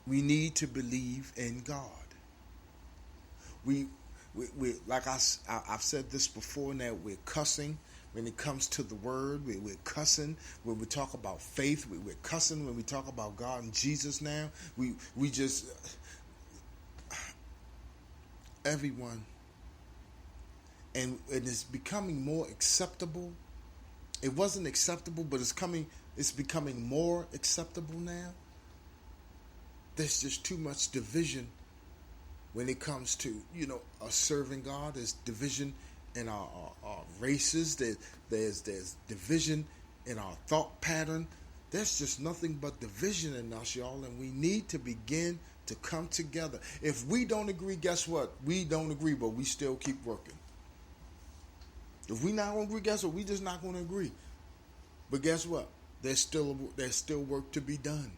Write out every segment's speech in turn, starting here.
We need to believe in God. We, we like I've said this before. Now we're cussing when it comes to the word. We're cussing when we talk about faith. We're cussing when we talk about God and Jesus. Now we just everyone, and it's becoming more acceptable. It wasn't acceptable, but it's becoming more acceptable now. There's just too much division when it comes to us serving God. There's division in our races. There's division in our thought pattern. There's just nothing but division in us, y'all, and we need to begin to come together. If we don't agree, guess what? We don't agree, but we still keep working. If we not gonna agree, guess what? We just not gonna agree. But guess what? There's still work to be done.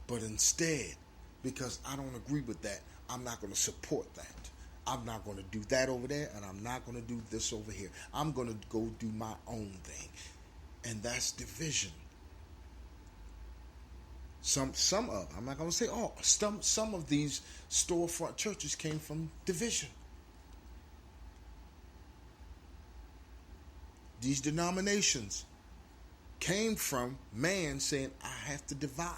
But instead, because I don't agree with that, I'm not going to support that. I'm not going to do that over there, and I'm not going to do this over here. I'm going to go do my own thing, and that's division. I'm not going to say all. Some of these storefront churches came from division. These denominations came from man saying, I have to divide.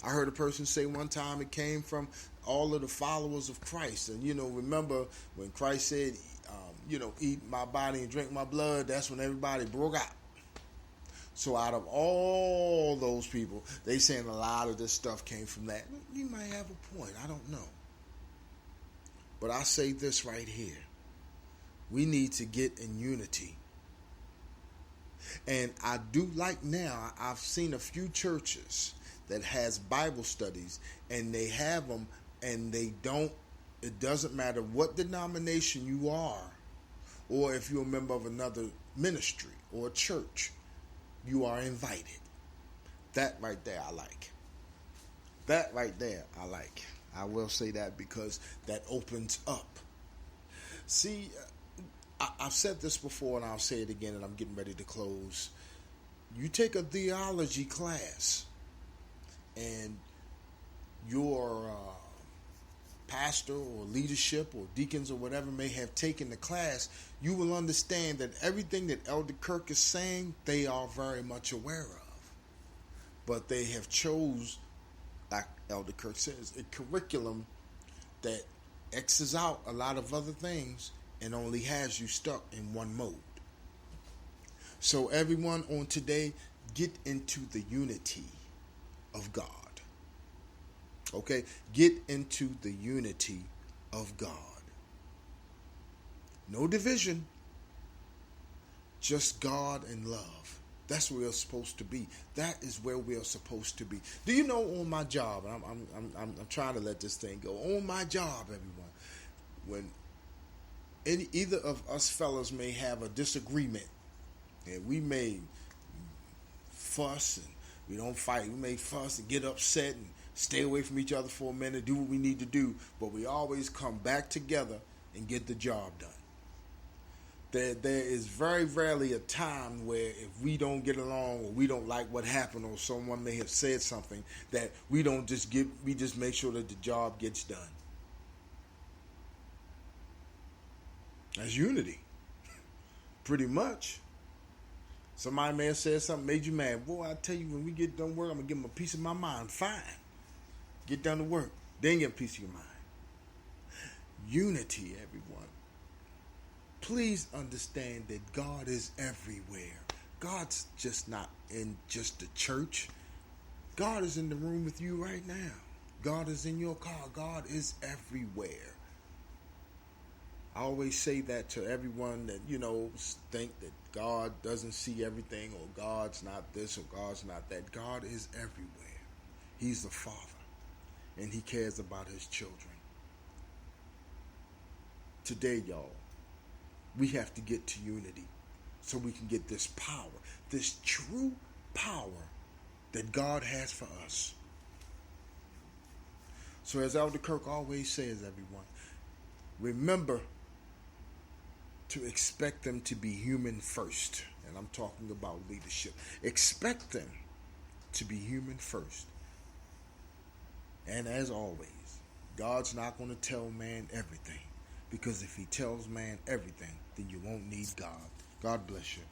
I heard a person say one time it came from all of the followers of Christ. And, remember when Christ said, eat my body and drink my blood, that's when everybody broke out. So out of all those people, they saying a lot of this stuff came from that. You might have a point. I don't know. But I say this right here. We need to get in unity. And I do like now, I've seen a few churches that has Bible studies, and they have them, and it doesn't matter what denomination you are, or if you're a member of another ministry or church, you are invited. That right there I like. That right there I like. I will say that because that opens up. See, I've said this before, and I'll say it again, and I'm getting ready to close. You take a theology class, and your pastor or leadership or deacons or whatever may have taken the class, you will understand that everything that Elder Kirk is saying, they are very much aware of. But they have chose, like Elder Kirk says, a curriculum that X's out a lot of other things and only has you stuck in one mode. So everyone on today, get into the unity of God. Okay? Get into the unity of God. No division. Just God and love. That's where we're supposed to be. That is where we are supposed to be. Do you know on my job, and I'm trying to let this thing go. On my job, everyone, when either of us fellas may have a disagreement, and we may fuss and we don't fight. We may fuss and get upset and stay away from each other for a minute, do what we need to do, but we always come back together and get the job done. There is very rarely a time where if we don't get along or we don't like what happened or someone may have said something that we just make sure that the job gets done. That's unity. Pretty much. Somebody may have said something made you mad. Boy, I tell you, when we get done work, I'm going to give them a piece of my mind. Fine. Get done to work. Then get a piece of your mind. Unity, everyone. Please understand that God is everywhere. God's just not in just the church. God is in the room with you right now. God is in your car. God is everywhere. I always say that to everyone that, think that God doesn't see everything, or God's not this, or God's not that. God is everywhere. He's the Father, and He cares about His children. Today, y'all, we have to get to unity so we can get this power, this true power that God has for us. So as Elder Kirk always says, everyone, remember to expect them to be human first. And I'm talking about leadership. Expect them to be human first. And as always, God's not going to tell man everything. Because if he tells man everything, then you won't need God. God bless you.